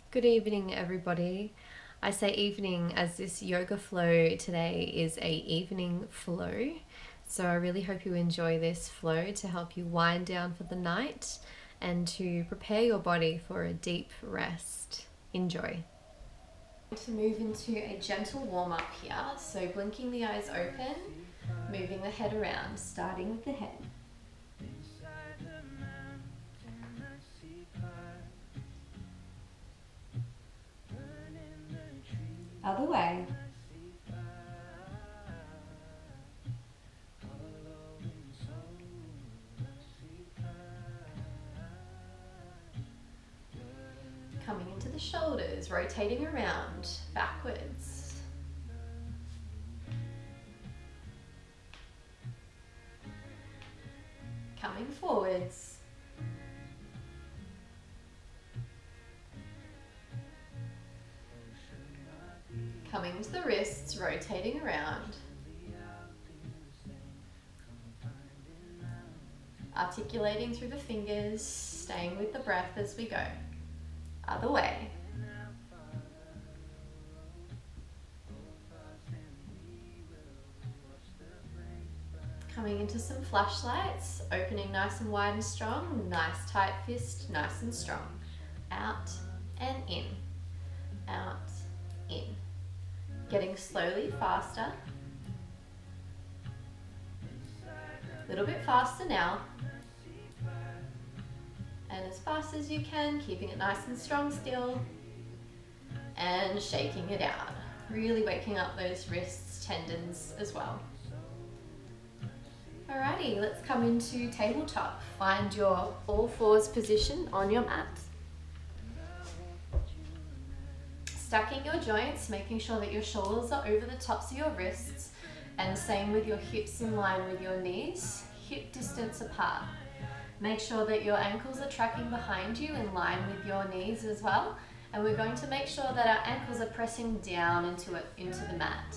Good evening, everybody. I say evening as this yoga flow today is a evening flow. So I really hope you enjoy this flow to help you wind down for the night and to prepare your body for a deep rest. Enjoy. To move into a gentle warm-up here. So blinking the eyes open, moving the head around, starting with the head. Other way. Coming into the shoulders, rotating around, backwards. Coming forwards. Coming into the wrists, rotating around. Articulating through the fingers, staying with the breath as we go. Other way. Coming into some flashlights, opening nice and wide and strong, nice tight fist, nice and strong. Out and in, out, in. Getting slowly faster. A little bit faster now. And as fast as you can, keeping it nice and strong still. And shaking it out. Really waking up those wrists, tendons as well. Alrighty, let's come into tabletop. Find your all fours position on your mat. Stacking your joints, making sure that your shoulders are over the tops of your wrists, and same with your hips in line with your knees, hip distance apart. Make sure that your ankles are tracking behind you in line with your knees as well, and we're going to make sure that our ankles are pressing down into the mat.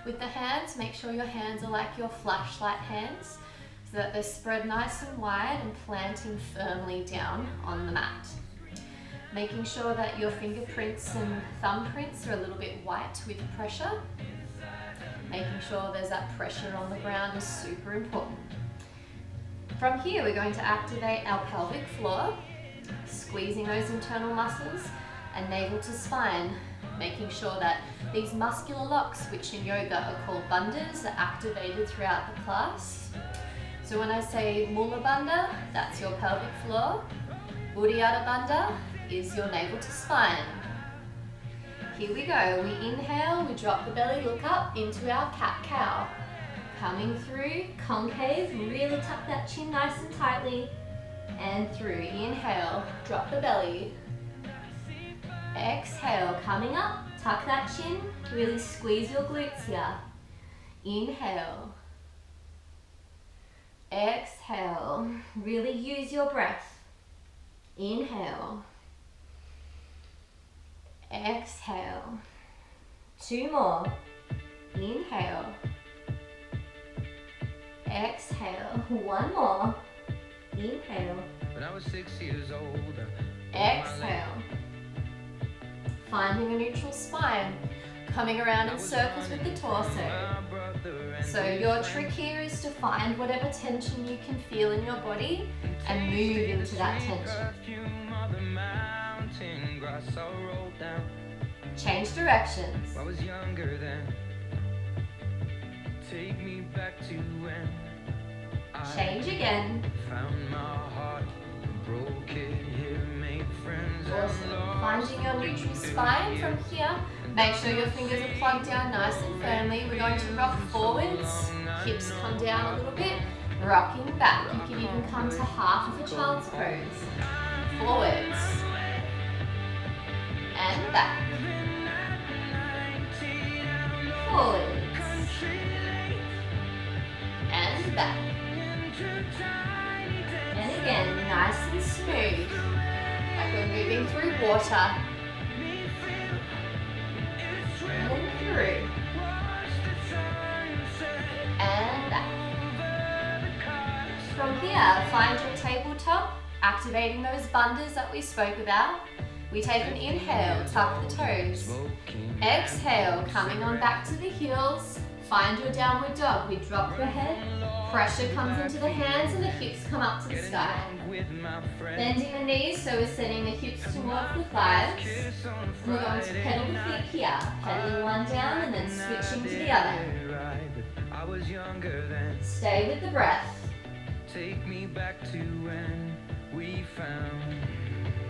With the hands, make sure your hands are like your flashlight hands, so that they're spread nice and wide and planting firmly down on the mat. Making sure that your fingerprints and thumbprints are a little bit white with pressure. Making sure there's that pressure on the ground is super important. From here, we're going to activate our pelvic floor, squeezing those internal muscles and navel to spine, making sure that these muscular locks, which in yoga are called bandhas, are activated throughout the class. So when I say Mula Bandha, that's your pelvic floor. Uddiyana Bandha is your navel to spine. Here we go. We inhale, we drop the belly, look up into our CatCow. Coming through, concave, really tuck that chin nice and tightly. And through, inhale, drop the belly. Exhale, coming up, tuck that chin, really squeeze your glutes here. Inhale. Exhale, really use your breath. Inhale. Exhale. 2 more. Inhale. Exhale. 1 more. Inhale. When I was 6 years old. Exhale. Finding a neutral spine. Coming around in circles with the torso. So your trick here is to find whatever tension you can feel in your body and move into that tension. Change directions. I was younger then. Take me back to when Change again. found my heart, broke it here, made friends. Awesome. Finding your neutral spine from here. Make sure your fingers are plugged down nice and firmly. We're going to rock forwards. Hips come down a little bit. Rocking back. You can even come to half of a child's pose. Forwards. And back. Forwards. And back. And again, nice and smooth. Like we're moving through water. And through. And back. From here, find your tabletop, activating those bandhas that we spoke about. We take an inhale, tuck the toes. Exhale, coming on back to the heels. Find your downward dog. We drop the head, pressure comes into the hands and the hips come up to the sky. Bending the knees, so we're sending the hips towards the thighs. We're going to pedal the feet here, pedaling one down and then switching to the other. Stay with the breath. Take me back to when we found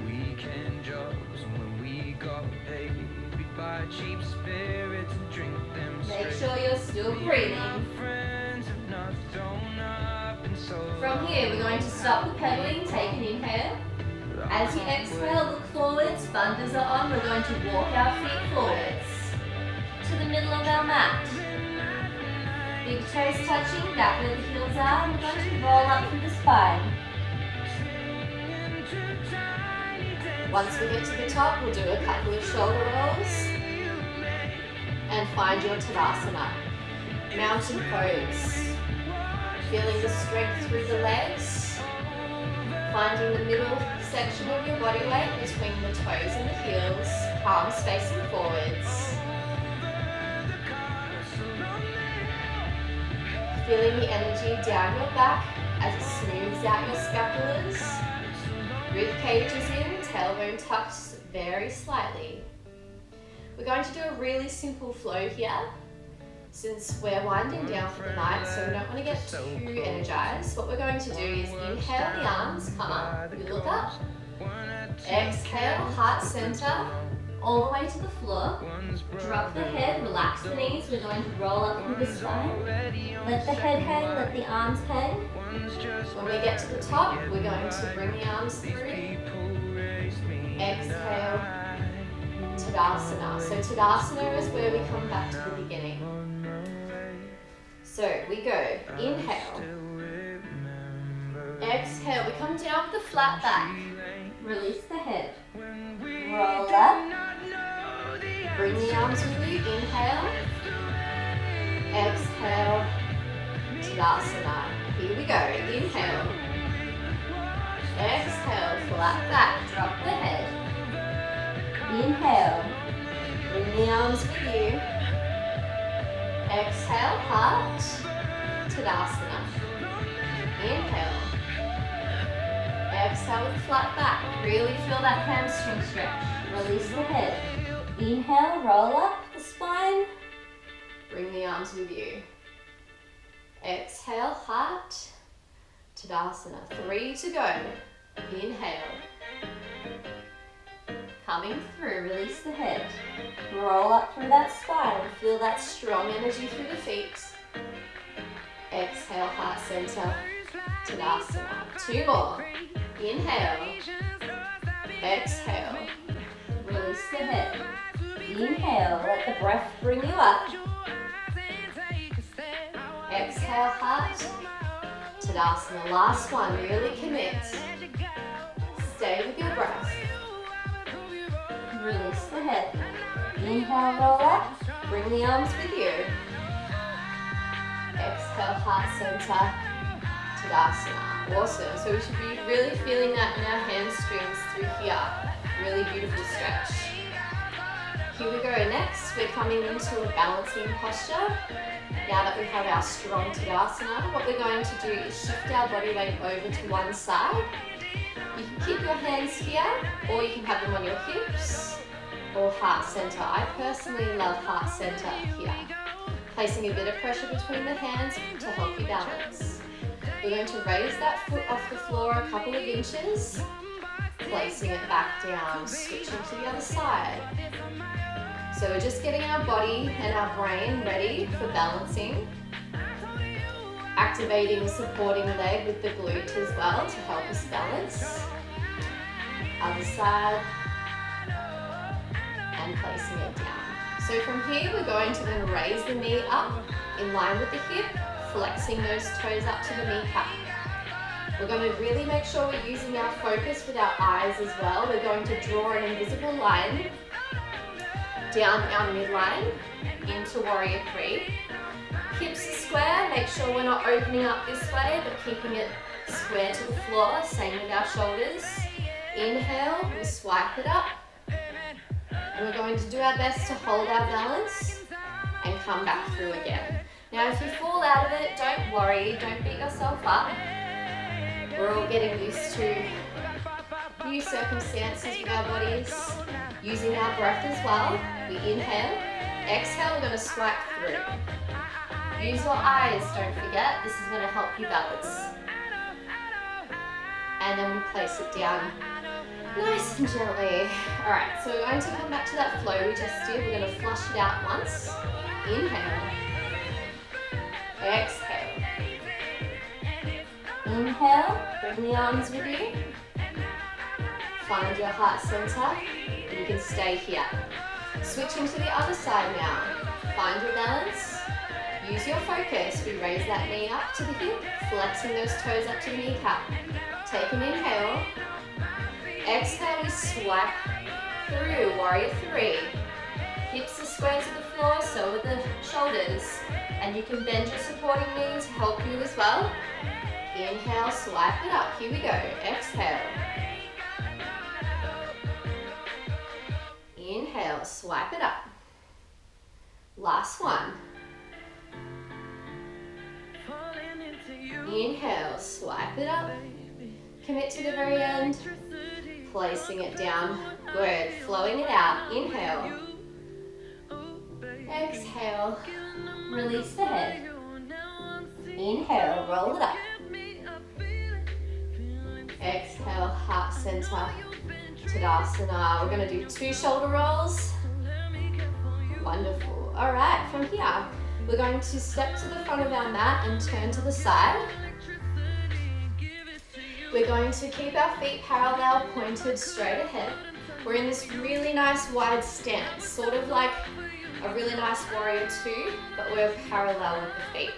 weekend jobs, when we got paid. We buy cheap spirits and drink them straight. Make sure you're still breathing. Friends have not thrown up and so From here, we're going to stop the pedaling, take an inhale. As you exhale, look forwards, bundas are on. We're going to walk our feet forwards to the middle of our mat. Big toes touching, back where the heels are. We're going to roll up through the spine. Once we get to the top, we'll do a couple of shoulder rolls. And find your Tadasana. Mountain pose. Feeling the strength through the legs. Finding the middle section of your body weight between the toes and the heels. Palms facing forwards. Feeling the energy down your back as it smooths out your scapulars. Rib cage is in, tailbone tucks very slightly. We're going to do a really simple flow here since we're winding down for the night, so we don't want to get too energized. What we're going to do is inhale, the arms come up, you look up. Exhale, heart center, all the way to the floor. Drop the head, relax the knees. We're going to roll up through the spine. Let the head hang, let the arms hang. When we get to the top, we're going to bring the arms through. Exhale, Tadasana. So Tadasana is where we come back to the beginning. So we go, inhale. Exhale, we come down with a flat back. Release the head. Roll up. Bring the arms with you. Inhale. Exhale. Tadasana. Here we go. Inhale. Exhale. Flat back. Drop the head. Inhale. Bring the arms with you. Exhale. Heart. Tadasana. Inhale. Exhale with flat back. Really feel that hamstring stretch. Release the head. Inhale, roll up the spine. Bring the arms with you. Exhale, heart. Tadasana. 3 to go. Inhale. Coming through, release the head. Roll up through that spine. Feel that strong energy through the feet. Exhale, heart center. Tadasana. 2 more. Inhale. Exhale. Release the head. Inhale. Let the breath bring you up. Exhale, heart. Tadasana. Last one. Really commit. Stay with your breath. Release the head. Inhale, roll up. Bring the arms with you. Exhale, heart center. Tadasana. Awesome. So we should be really feeling that in our hamstrings through here. Really beautiful stretch. Here we go. Next, we're coming into a balancing posture. Now that we have our strong Tadasana, what we're going to do is shift our body weight over to one side. You can keep your hands here, or you can have them on your hips, or heart center. I personally love heart center here. Placing a bit of pressure between the hands to help you balance. We're going to raise that foot off the floor a couple of inches, placing it back down, switching to the other side. So we're just getting our body and our brain ready for balancing. Activating the supporting leg with the glute as well to help us balance. Other side. And placing it down. So from here we're going to then raise the knee up in line with the hip, flexing those toes up to the kneecap. We're going to really make sure we're using our focus with our eyes as well. We're going to draw an invisible line down our midline into Warrior 3. Hips are square, make sure we're not opening up this way but keeping it square to the floor. Same with our shoulders. Inhale, we swipe it up. And we're going to do our best to hold our balance and come back through again. Now if you fall out of it, don't worry, don't beat yourself up. We're all getting used to new circumstances with our bodies, using our breath as well. We inhale, exhale, we're going to swipe through. Use your eyes, don't forget, this is going to help you balance. And then we place it down nice and gently. Alright, so we're going to come back to that flow we just did. We're going to flush it out once. Inhale. Exhale. Inhale, bring the arms with you. Find your heart center, and you can stay here. Switching to the other side now. Find your balance. Use your focus. We raise that knee up to the hip, flexing those toes up to the kneecap. Take an inhale. Exhale, we swipe through, warrior three. Hips are squared to the floor, so are the shoulders. And you can bend your supporting knee to help you as well. Inhale, swipe it up. Here we go. Exhale. Inhale, swipe it up. Last one. Inhale, swipe it up. Commit to the very end. Placing it down. Good. Flowing it out. Inhale. Exhale. Release the head. Inhale, roll it up. Exhale, heart center. Tadasana. We're going to do 2 shoulder rolls. Wonderful. All right, from here, we're going to step to the front of our mat and turn to the side. We're going to keep our feet parallel, pointed straight ahead. We're in this really nice wide stance, sort of like a really nice warrior two, but we're parallel with the feet.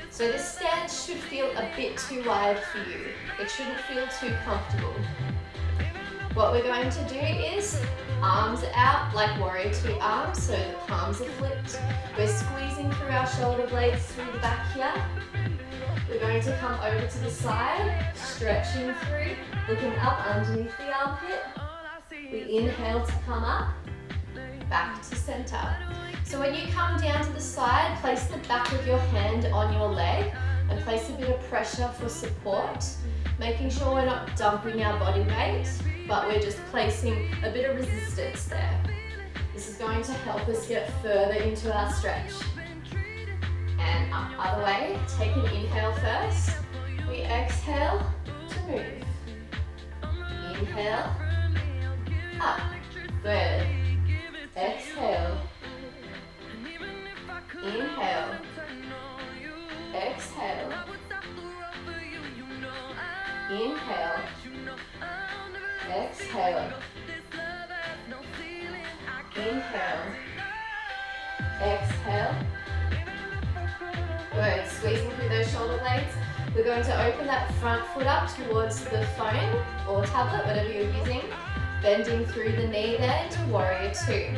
So this stance should feel a bit too wide for you. It shouldn't feel too comfortable. What we're going to do is arms out like warrior two arms, so the palms are flipped. We're squeezing through our shoulder blades through the back here. We're going to come over to the side, stretching through, looking up underneath the armpit. We inhale to come up, back to center. So when you come down to the side, place the back of your hand on your leg and place a bit of pressure for support, making sure we're not dumping our body weight, but we're just placing a bit of resistance there. This is going to help us get further into our stretch. And up, other way, take an inhale first. We exhale to move. Inhale, up, good. Exhale, inhale, exhale, inhale, exhale, inhale, exhale. Good, squeezing through those shoulder blades. We're going to open that front foot up towards the phone or tablet, whatever you're using, bending through the knee there to warrior two.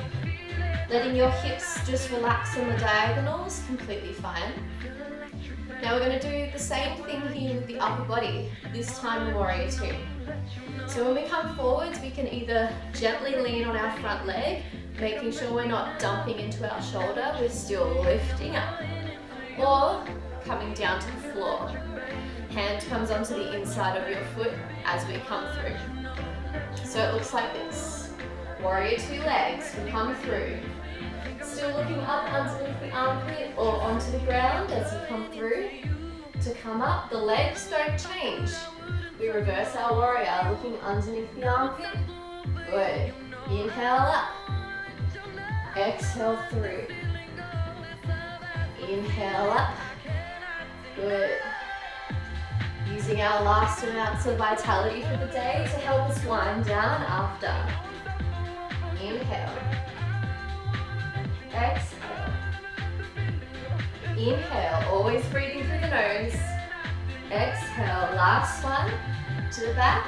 Letting your hips just relax on the diagonals, completely fine. Now we're going to do the same thing here with the upper body, this time in warrior two. So when we come forwards, we can either gently lean on our front leg, making sure we're not dumping into our shoulder, we're still lifting up. Or coming down to the floor. Hand comes onto the inside of your foot as we come through. So it looks like this. Warrior two legs, we come through. Still looking up underneath the armpit or onto the ground as you come through. To come up, the legs don't change. We reverse our warrior, looking underneath the armpit. Good. Inhale up. Exhale through. Inhale up. Good. Using our last amounts of vitality for the day to help us wind down after. Inhale. Exhale. Inhale, always breathing through the nose. Exhale, last one, to the back.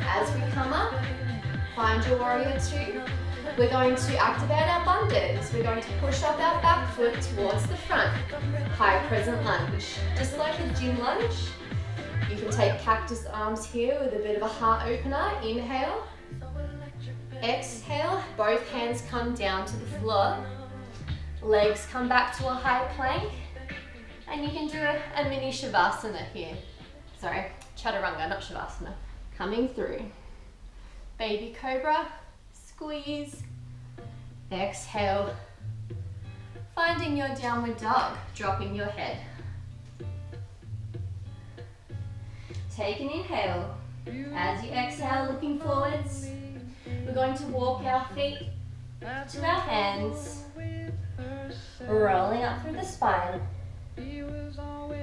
As we come up, find your warrior two. We're going to activate our bandhas. We're going to push up our back foot towards the front. High crescent lunge. Just like a gym lunge. You can take cactus arms here with a bit of a heart opener. Inhale. Exhale, both hands come down to the floor. Legs come back to a high plank. And you can do a mini Savasana here. Sorry, Chaturanga, not Savasana. Coming through. Baby Cobra, squeeze. Exhale. Finding your downward dog, dropping your head. Take an inhale. As you exhale, looking forwards, we're going to walk our feet to our hands, rolling up through the spine,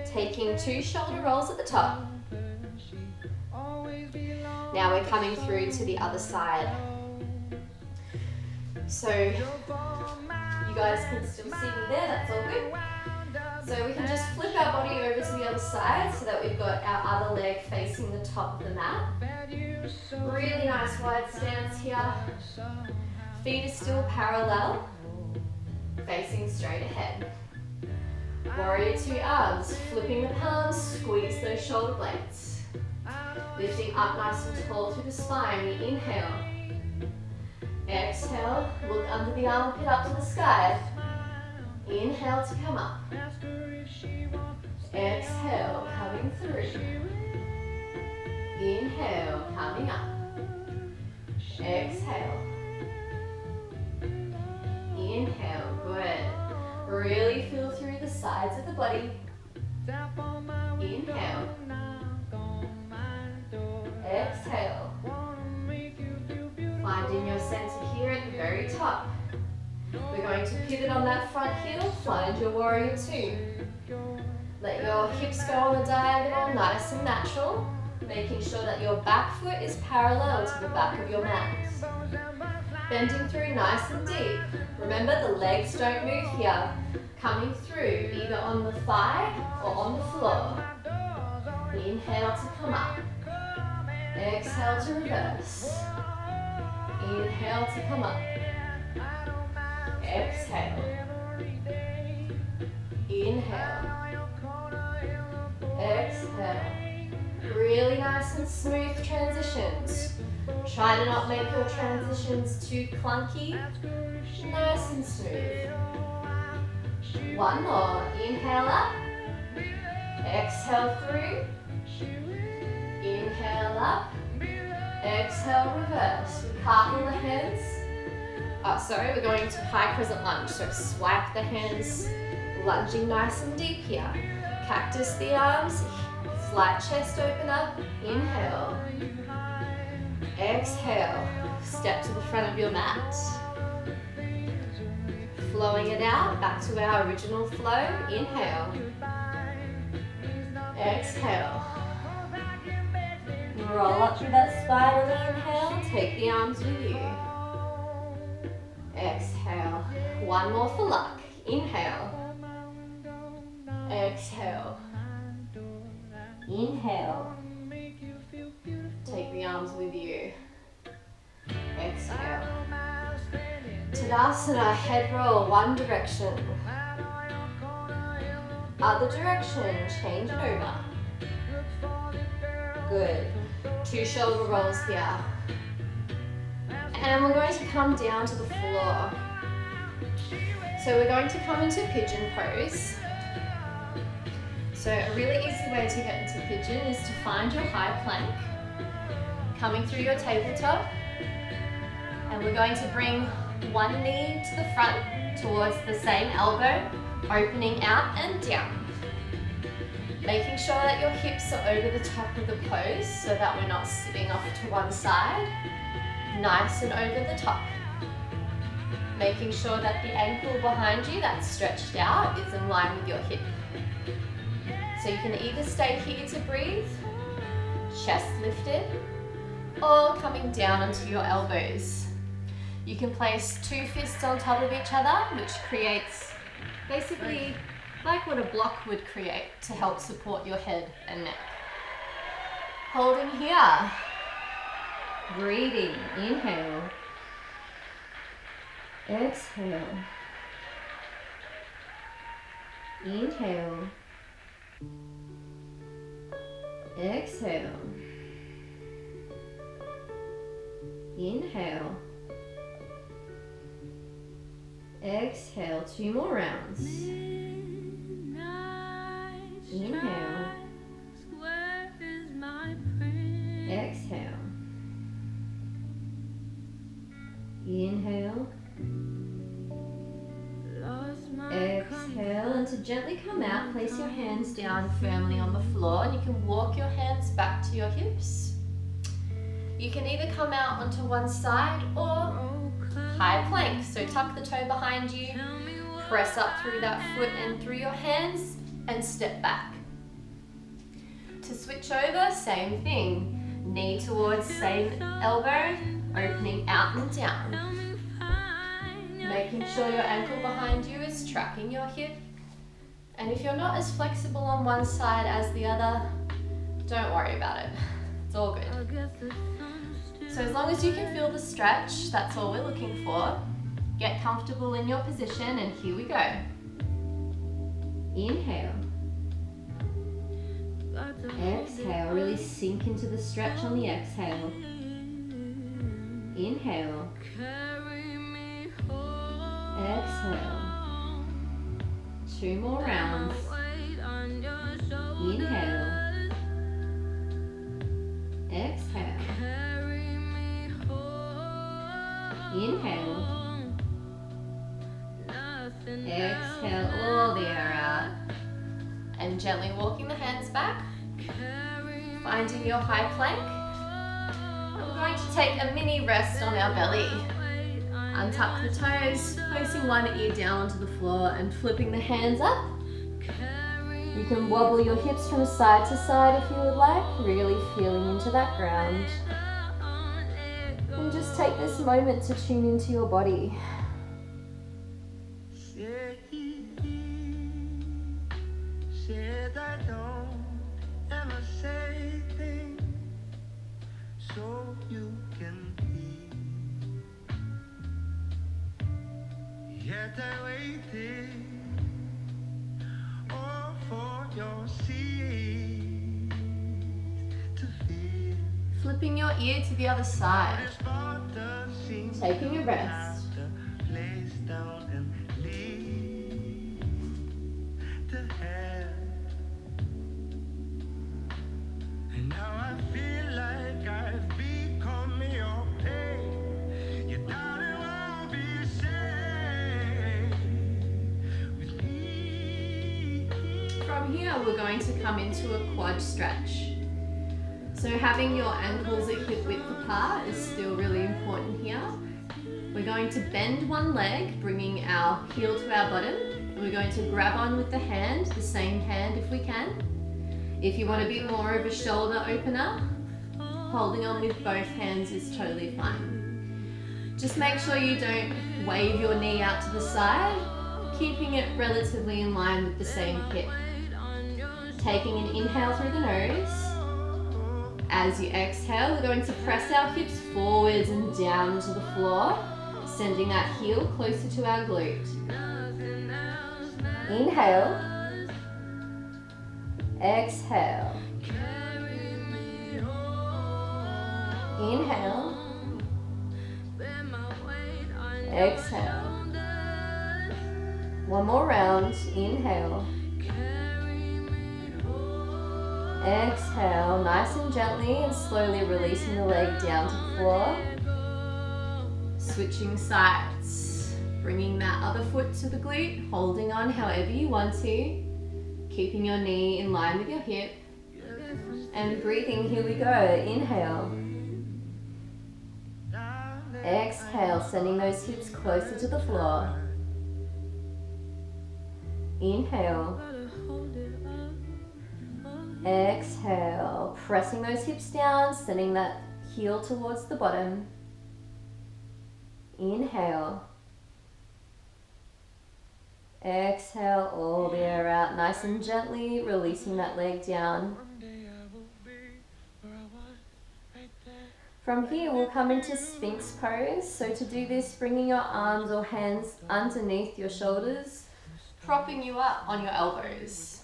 taking 2 shoulder rolls at the top. Now we're coming through to the other side. So you guys can still see me there, that's all good. So we can just flip our body over to the other side so that we've got our other leg facing the top of the mat. Really nice wide stance here. Feet are still parallel, facing straight ahead. Warrior 2 arms, flipping the palms, squeeze those shoulder blades. Lifting up nice and tall through the spine, we inhale. Exhale, look under the armpit up to the sky. Inhale to come up. Exhale, coming through. Inhale, coming up. Exhale. Inhale, good. Really feel through the sides of the body. Inhale. Exhale. Finding your center here at the very top. We're going to pivot on that front heel, find your warrior 2. Let your hips go on the diagonal, nice and natural, making sure that your back foot is parallel to the back of your mat. Bending through nice and deep. Remember, the legs don't move here. Coming through either on the thigh or on the floor. Inhale to come up. Exhale to reverse. Inhale to come up. Exhale. Inhale. Exhale. Really nice and smooth transitions. Try to not make your transitions too clunky. Nice and smooth. One more. Inhale up. Exhale through. Inhale up. Exhale, reverse. We cartwheel the hands. We're going to high crescent lunge. So swipe the hands, lunging nice and deep here. Cactus the arms, flat chest open up. Inhale. Exhale. Step to the front of your mat. Flowing it out, back to our original flow. Inhale. Exhale. Roll up through that spine on the inhale. Take the arms with you. Exhale. One more for luck. Inhale. Exhale. Inhale. Take the arms with you. Exhale. Tadasana, head roll, one direction. Other direction, change it over. Good. 2 shoulder rolls here. And we're going to come down to the floor. So we're going to come into Pigeon Pose. So a really easy way to get into Pigeon is to find your high plank, coming through your tabletop, and we're going to bring one knee to the front towards the same elbow, opening out and down. Making sure that your hips are over the top of the pose so that we're not sitting off to one side. Nice and over the top. Making sure that the ankle behind you that's stretched out is in line with your hip. So you can either stay here to breathe, chest lifted, or coming down onto your elbows. You can place 2 fists on top of each other, which creates basically like what a block would create to help support your head and neck. Holding here. Breathing. Inhale. Exhale. Inhale. Exhale. Inhale. Exhale, 2 more rounds. Inhale. Exhale. Inhale. Exhale, and to gently come out, place your hands down firmly on the floor, and you can walk your hands back to your hips. You can either come out onto one side or high plank. So tuck the toe behind you, press up through that foot and through your hands, and step back. To switch over, same thing. Knee towards same elbow, opening out and down. Making sure your ankle behind you is tracking your hip. And if you're not as flexible on one side as the other, don't worry about it. It's all good. So as long as you can feel the stretch, that's all we're looking for. Get comfortable in your position, and here we go. Inhale. Exhale, really sink into the stretch on the exhale. Inhale. Exhale. 2 more rounds. Inhale. Exhale. Inhale. Exhale all the air out. And gently walking the hands back. Finding your high plank. We're going to take a mini rest on our belly. Untuck the toes, placing one ear down onto the floor and flipping the hands up. You can wobble your hips from side to side if you would like, really feeling into that ground. And just take this moment to tune into your body. Said I don't ever say things so you can be. Yet I waited all for your seeds to feel. Flipping your ear to the other side. Taking a rest. Place down and leave to hell. And now I feel like I've become your pain. Your darling won't be safe with me. From here, we're going to come into a quad stretch. So having your ankles at hip width apart is still really important here. We're going to bend one leg, bringing our heel to our bottom. And we're going to grab on with the hand, the same hand if we can. If you want a bit more of a shoulder opener, holding on with both hands is totally fine. Just make sure you don't wave your knee out to the side, keeping it relatively in line with the same hip. Taking an inhale through the nose. As you exhale, we're going to press our hips forwards and down into the floor, sending that heel closer to our glute. Inhale. Exhale. Inhale. Exhale. One more round. Inhale. Exhale, nice and gently, and slowly releasing the leg down to the floor. Switching sides. Bringing that other foot to the glute, holding on however you want to. Keeping your knee in line with your hip. And breathing, here we go. Inhale. Exhale, sending those hips closer to the floor. Inhale. Exhale, pressing those hips down, sending that heel towards the bottom. Inhale. Exhale, all the air out, nice and gently, releasing that leg down. From here, we'll come into Sphinx pose. So to do this, bringing your arms or hands underneath your shoulders, propping you up on your elbows.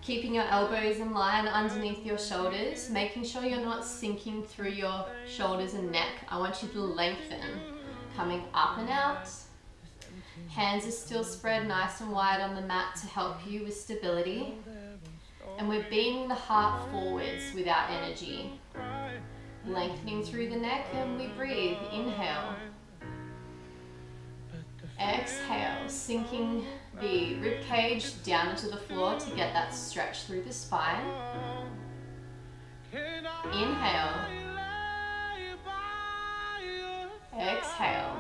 Keeping your elbows in line underneath your shoulders, making sure you're not sinking through your shoulders and neck. I want you to lengthen, coming up and out. Hands are still spread nice and wide on the mat to help you with stability. And we're beaming the heart forwards with our energy. Lengthening through the neck, and we breathe. Inhale. Exhale, sinking the rib cage down into the floor to get that stretch through the spine. Inhale. Exhale.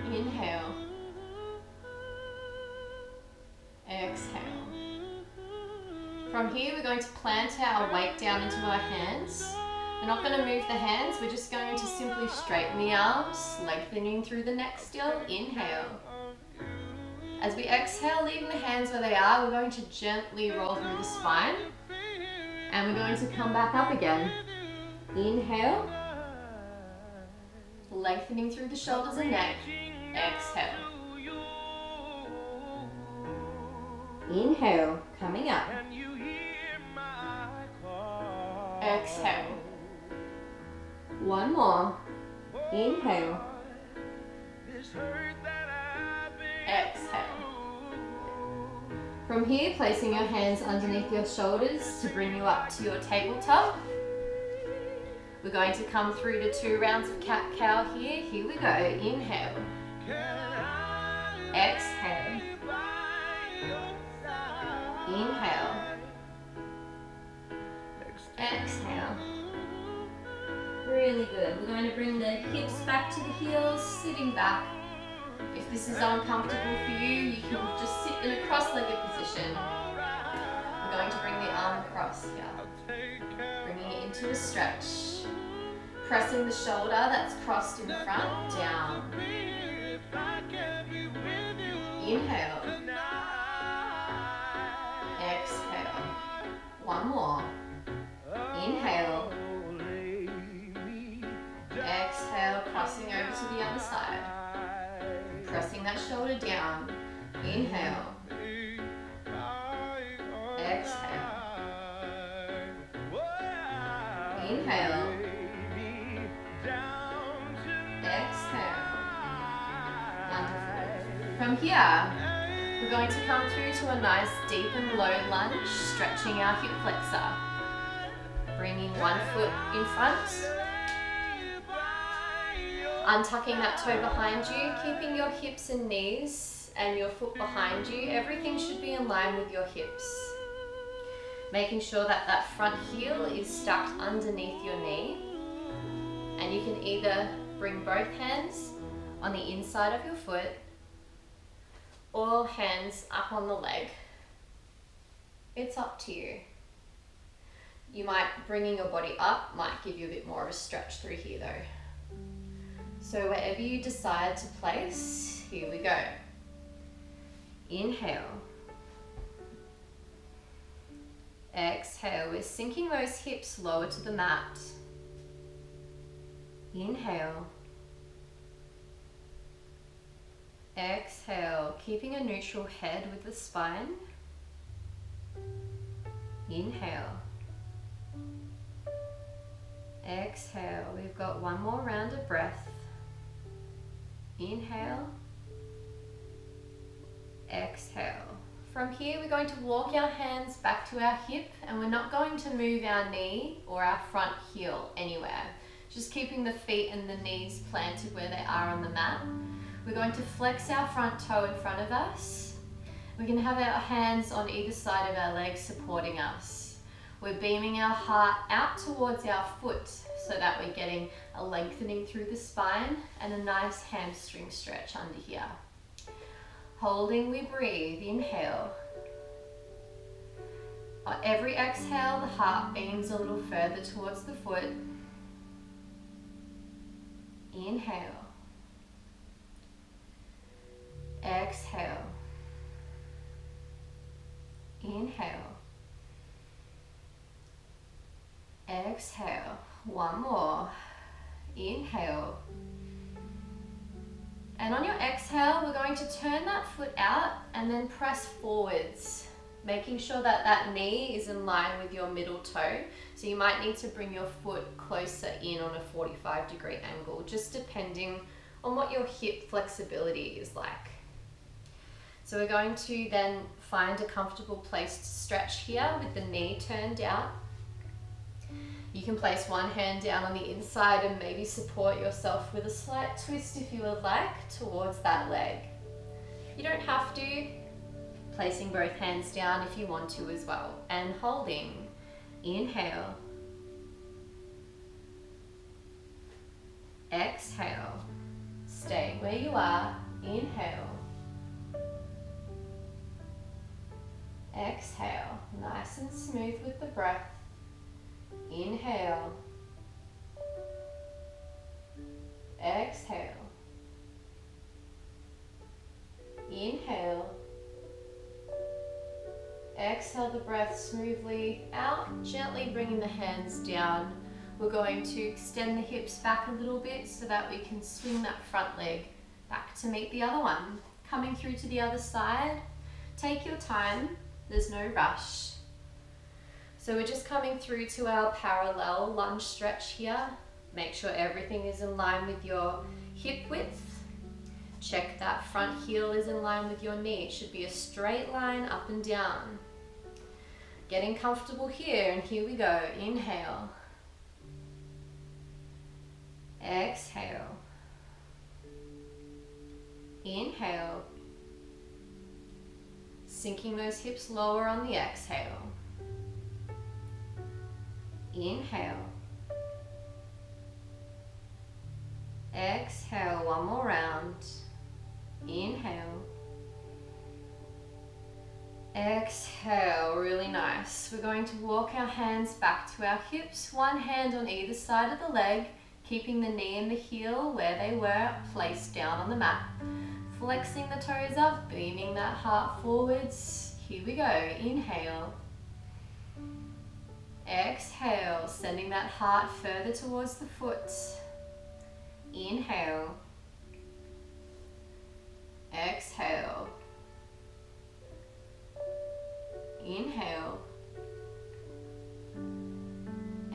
Inhale. Exhale. From here, we're going to plant our weight down into our hands. We're not going to move the hands, we're just going to simply straighten the arms, lengthening through the neck still. Inhale. As we exhale, leaving the hands where they are, we're going to gently roll through the spine. And we're going to come back up again. Inhale. Lengthening through the shoulders and neck. Exhale. Inhale, coming up. Exhale. One more. Inhale. Exhale. From here, placing your hands underneath your shoulders to bring you up to your tabletop. We're going to come through to 2 rounds of CatCow here. Here we go. Inhale. Exhale. Inhale. Exhale. Really good. We're going to bring the hips back to the heels, sitting back. If this is uncomfortable for you, you can just sit in a cross-legged position. We're going to bring the arm across here. Bringing it into a stretch. Pressing the shoulder that's crossed in front down. Inhale. Exhale. One more. Inhale. Exhale, crossing over to the other side. Pressing that shoulder down. Inhale. Exhale. Inhale. Exhale. Wonderful. From here, we're going to come through to a nice deep and low lunge, stretching our hip flexor. Bringing one foot in front. Untucking that toe behind you, keeping your hips and knees and your foot behind you. Everything should be in line with your hips. Making sure that that front heel is stuck underneath your knee. And you can either bring both hands on the inside of your foot or hands up on the leg. It's up to you. You might, bringing your body up might give you a bit more of a stretch through here though. So wherever you decide to place, here we go. Inhale. Exhale, we're sinking those hips lower to the mat. Inhale. Exhale, keeping a neutral head with the spine. Inhale. Exhale, we've got one more round of breath. Inhale. Exhale. From here, we're going to walk our hands back to our hip, and we're not going to move our knee or our front heel anywhere. Just keeping the feet and the knees planted where they are on the mat. We're going to flex our front toe in front of us. We can have our hands on either side of our legs supporting us. We're beaming our heart out towards our foot so that we're getting a lengthening through the spine and a nice hamstring stretch under here. Holding, we breathe. Inhale. On every exhale, the heart beams a little further towards the foot. Inhale. Exhale. Inhale. Exhale. One more. Inhale. And on your exhale, we're going to turn that foot out and then press forwards. making sure that that knee is in line with your middle toe. So you might need to bring your foot closer in on a 45-degree angle, just depending on what your hip flexibility is like. So we're going to then find a comfortable place to stretch here with the knee turned out. You can place one hand down on the inside and maybe support yourself with a slight twist if you would like towards that leg. You don't have to. Placing both hands down if you want to as well. And holding. Inhale. Exhale. Stay where you are. Inhale. Exhale. Nice and smooth with the breath. Inhale. Exhale. Inhale. Exhale the breath smoothly out, gently bringing the hands down. We're going to extend the hips back a little bit so that we can swing that front leg back to meet the other one. Coming through to the other side. Take your time, there's no rush. So we're just coming through to our parallel lunge stretch here. Make sure everything is in line with your hip width. Check that front heel is in line with your knee. It should be a straight line up and down. Getting comfortable here, and here we go. Inhale. Exhale. Inhale. Sinking those hips lower on the exhale. Inhale. Exhale, one more round. Inhale. Exhale, really nice. We're going to walk our hands back to our hips, one hand on either side of the leg, keeping the knee and the heel where they were, placed down on the mat. Flexing the toes up, beaming that heart forwards. Here we go, inhale. Exhale, sending that heart further towards the foot. Inhale. Exhale. Inhale.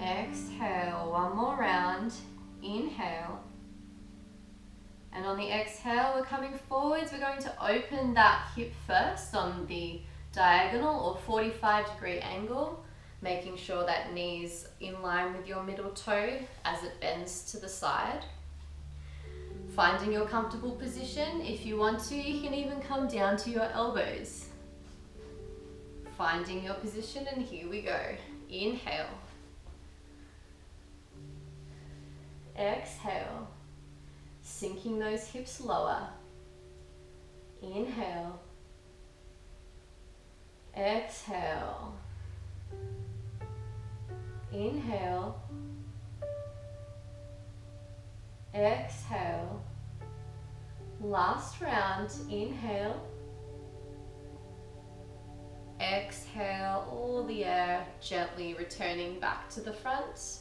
Exhale, one more round. Inhale. And on the exhale, we're coming forwards. We're going to open that hip first on the diagonal or 45-degree angle, making sure that knee's in line with your middle toe as it bends to the side. Finding your comfortable position. If you want to, you can even come down to your elbows. Finding your position, and here we go. Inhale. Exhale. Sinking those hips lower. Inhale. Exhale. Inhale. Exhale. Last round. Inhale. Exhale all the air, gently returning back to the front.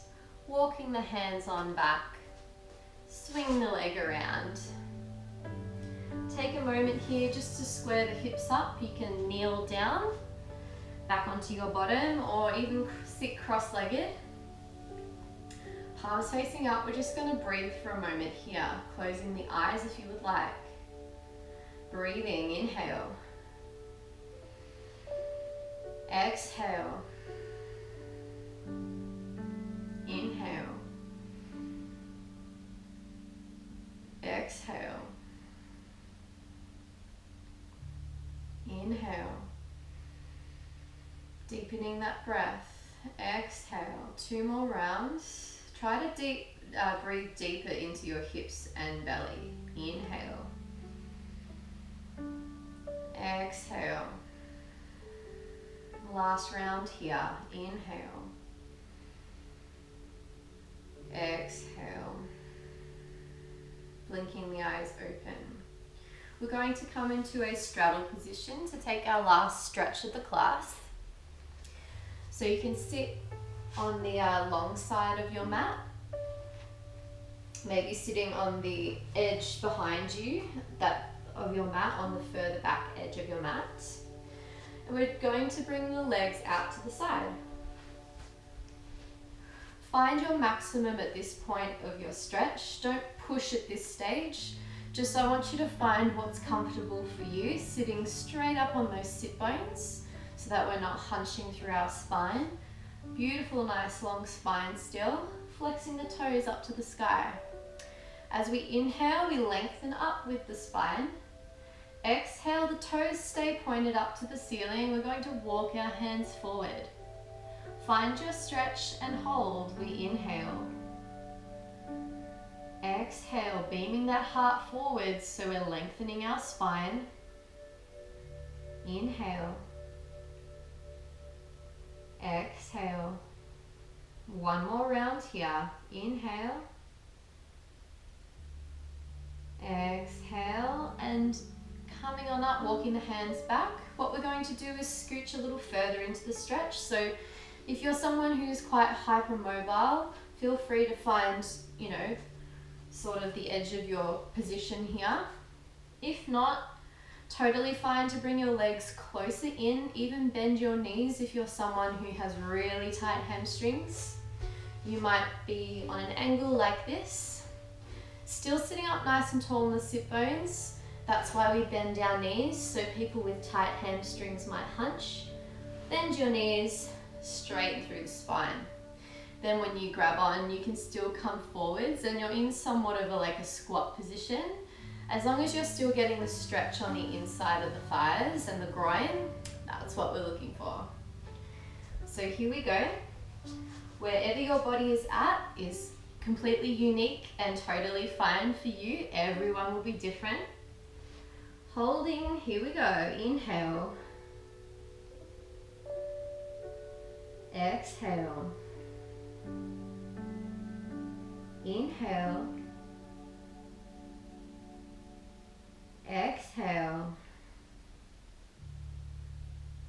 Walking the hands on back. Swing the leg around. Take a moment here just to square the hips up. You can kneel down, back onto your bottom, or even sit cross-legged. Palms facing up. We're just going to breathe for a moment here, closing the eyes if you would like. Breathing, inhale. Exhale. Inhale. Exhale. Inhale. Deepening that breath. Exhale. 2 more rounds. Try to breathe deeper into your hips and belly. Inhale. Exhale. Last round here. Inhale. Exhale. Blinking the eyes open. We're going to come into a straddle position to take our last stretch of the class. So you can sit on the long side of your mat, maybe sitting on the edge behind you of your mat, on the further back edge of your mat. And we're going to bring the legs out to the side. Find your maximum at this point of your stretch. Don't push at this stage. Just I want you to find what's comfortable for you, sitting straight up on those sit bones so that we're not hunching through our spine. Beautiful, nice long spine still. Flexing the toes up to the sky. As we inhale, we lengthen up with the spine. Exhale, the toes stay pointed up to the ceiling. We're going to walk our hands forward. Find your stretch and hold. We inhale. Exhale, beaming that heart forward so we're lengthening our spine. Inhale. Exhale. One more round here. Inhale. Exhale, and coming on up, walking the hands back. What we're going to do is scooch a little further into the stretch. So if you're someone who's quite hypermobile, feel free to find, sort of the edge of your position here. If not, totally fine to bring your legs closer in, even bend your knees if you're someone who has really tight hamstrings. You might be on an angle like this, still sitting up nice and tall in the sit bones. That's why we bend our knees, so people with tight hamstrings might hunch. Bend your knees, straighten through the spine. Then when you grab on, you can still come forwards and you're in somewhat of a squat position. As long as you're still getting the stretch on the inside of the thighs and the groin, that's what we're looking for. So here we go. Wherever your body is at is completely unique and totally fine for you. Everyone will be different. Holding, here we go. Inhale. Exhale. Inhale. Exhale.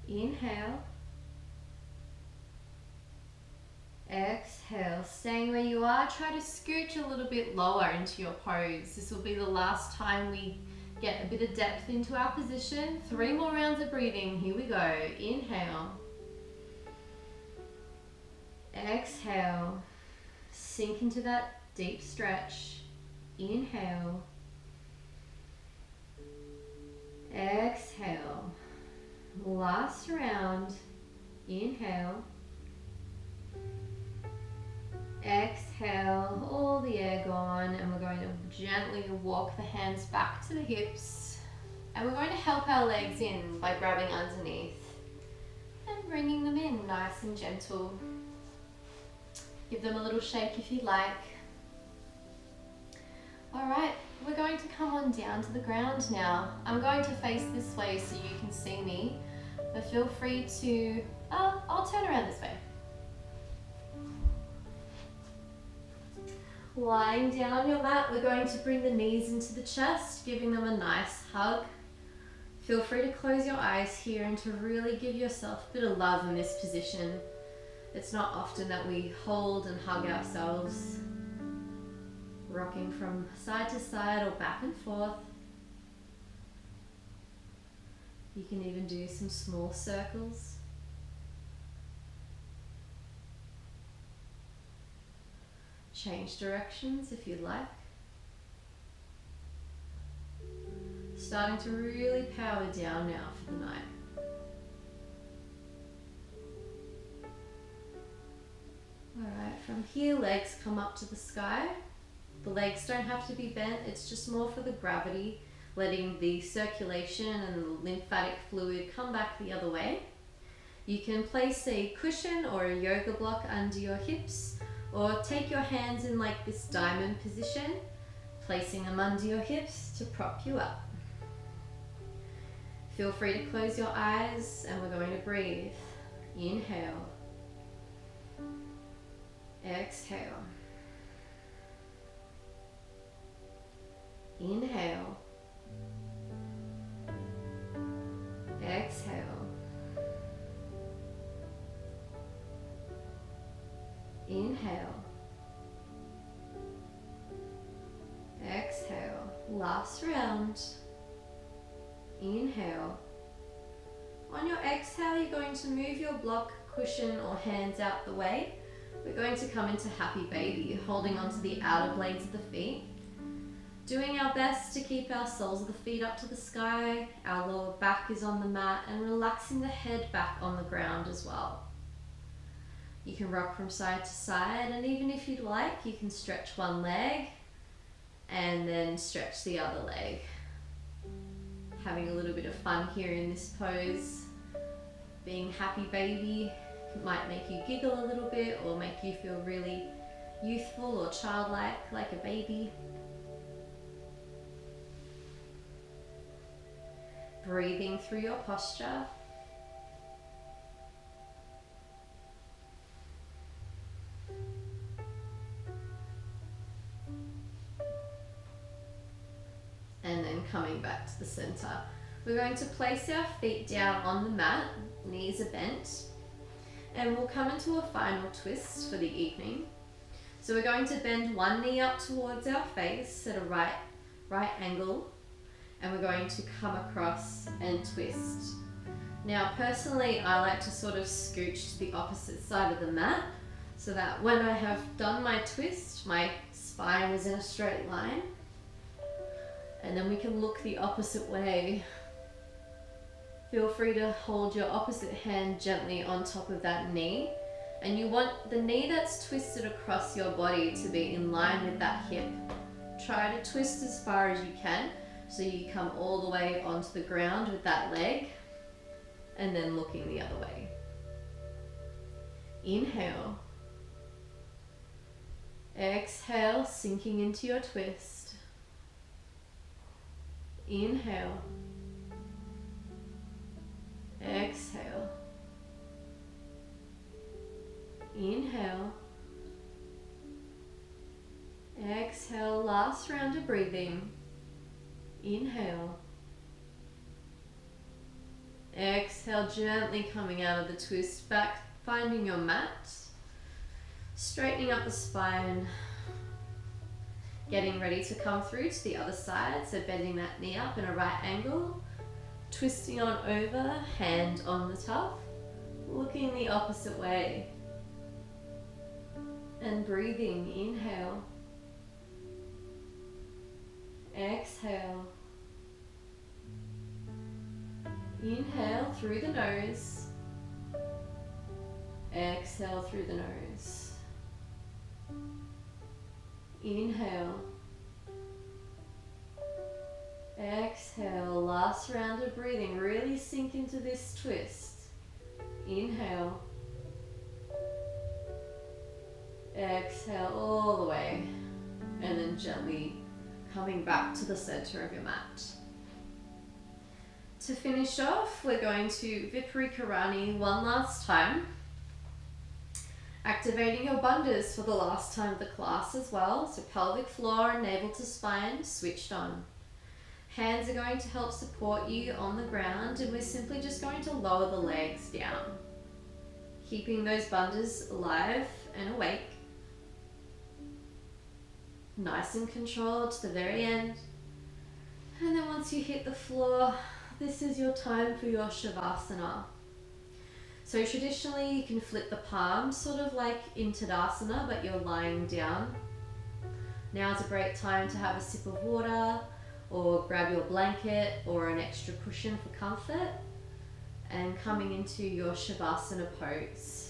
Inhale. Exhale. Staying where you are, try to scooch a little bit lower into your pose. This will be the last time we get a bit of depth into our position. 3 more rounds of breathing. Here we go. Inhale. Exhale. Sink into that deep stretch. Inhale. Exhale. Last round. Inhale. Exhale, all the air gone, and we're going to gently walk the hands back to the hips, and we're going to help our legs in by grabbing underneath and bringing them in nice and gentle. Give them a little shake if you like. Alright, we're going to come on down to the ground now. I'm going to face this way so you can see me, but feel free to, I'll turn around this way. Lying down on your mat, we're going to bring the knees into the chest, giving them a nice hug. Feel free to close your eyes here and to really give yourself a bit of love in this position. It's not often that we hold and hug ourselves, rocking from side to side or back and forth. You can even do some small circles. Change directions if you'd like. Starting to really power down now for the night. Alright, from here legs come up to the sky. The legs don't have to be bent, it's just more for the gravity, letting the circulation and the lymphatic fluid come back the other way. You can place a cushion or a yoga block under your hips, or take your hands in like this diamond position, placing them under your hips to prop you up. Feel free to close your eyes and we're going to breathe. Inhale. Exhale. Inhale. Exhale. Inhale. Exhale. Last round. Inhale. On your exhale, you're going to move your block, cushion or hands out the way. We're going to come into happy baby, holding onto the outer blades of the feet. Doing our best to keep our soles of the feet up to the sky, our lower back is on the mat, and relaxing the head back on the ground as well. You can rock from side to side, and even if you'd like, you can stretch one leg and then stretch the other leg. Having a little bit of fun here in this pose. Being happy baby might make you giggle a little bit or make you feel really youthful or childlike, like a baby. Breathing through your posture. And then coming back to the center. We're going to place our feet down on the mat, knees are bent, and we'll come into a final twist for the evening. So we're going to bend one knee up towards our face at a right angle, and we're going to come across and twist. Now personally, I like to sort of scooch to the opposite side of the mat so that when I have done my twist, my spine is in a straight line. And then we can look the opposite way. Feel free to hold your opposite hand gently on top of that knee. And you want the knee that's twisted across your body to be in line with that hip. Try to twist as far as you can so you come all the way onto the ground with that leg and then looking the other way. Inhale. Exhale, sinking into your twist. Inhale. Exhale. Inhale. Exhale, last round of breathing. Inhale. Exhale, gently coming out of the twist, back, finding your mat. Straightening up the spine. Getting ready to come through to the other side, so bending that knee up in a right angle. Twisting on over, hand on the tuck. Looking the opposite way. And breathing, inhale. Exhale. Inhale through the nose. Exhale through the nose. Inhale. Exhale, last round of breathing. Really sink into this twist. Inhale. Exhale all the way. And then gently coming back to the center of your mat. To finish off, we're going to Viparikkarani one last time. Activating your bandhas for the last time of the class as well. So pelvic floor and navel to spine switched on. Hands are going to help support you on the ground, and we're simply just going to lower the legs down. Keeping those bandhas alive and awake. Nice and controlled to the very end. And then once you hit the floor, this is your time for your Savasana. So traditionally you can flip the palms, sort of like in Tadasana, but you're lying down. Now's a great time to have a sip of water, or grab your blanket or an extra cushion for comfort, and coming into your Savasana pose.